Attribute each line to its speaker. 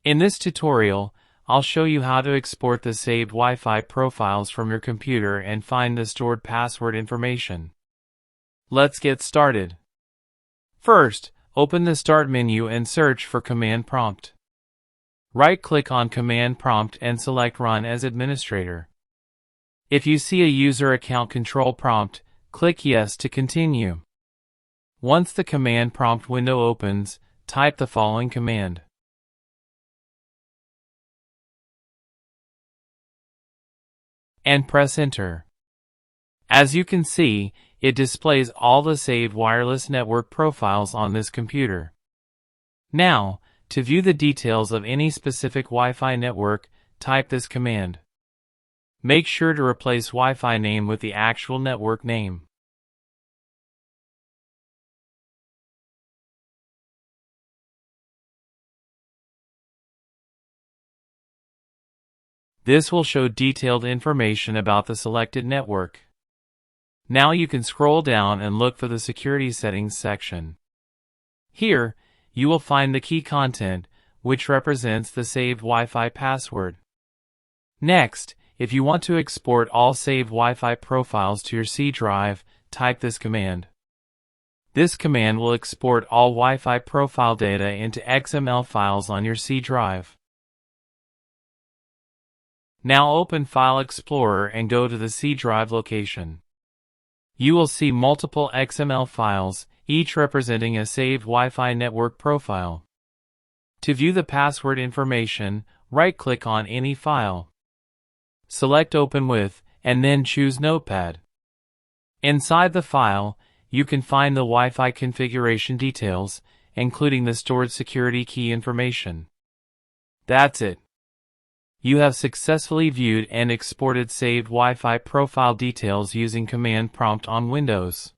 Speaker 1: In this tutorial, I'll show you how to export the saved Wi-Fi profiles from your computer and find the stored password information. Let's get started. First, open the Start menu and search for Command Prompt. Right-click on Command Prompt and select Run as Administrator. If you see a User Account Control prompt, click Yes to continue. Once the Command Prompt window opens, type the following command. And press Enter. As you can see, it displays all the saved wireless network profiles on this computer. Now, to view the details of any specific Wi-Fi network, type this command. Make sure to replace Wi-Fi name with the actual network name. This will show detailed information about the selected network. Now you can scroll down and look for the Security Settings section. Here, you will find the key content, which represents the saved Wi-Fi password. Next, if you want to export all saved Wi-Fi profiles to your C drive, type this command. This command will export all Wi-Fi profile data into XML files on your C drive. Now open File Explorer and go to the C drive location. You will see multiple XML files, each representing a saved Wi-Fi network profile. To view the password information, right-click on any file. Select Open With, and then choose Notepad. Inside the file, you can find the Wi-Fi configuration details, including the stored security key information. That's it. You have successfully viewed and exported saved Wi-Fi profile details using Command Prompt on Windows.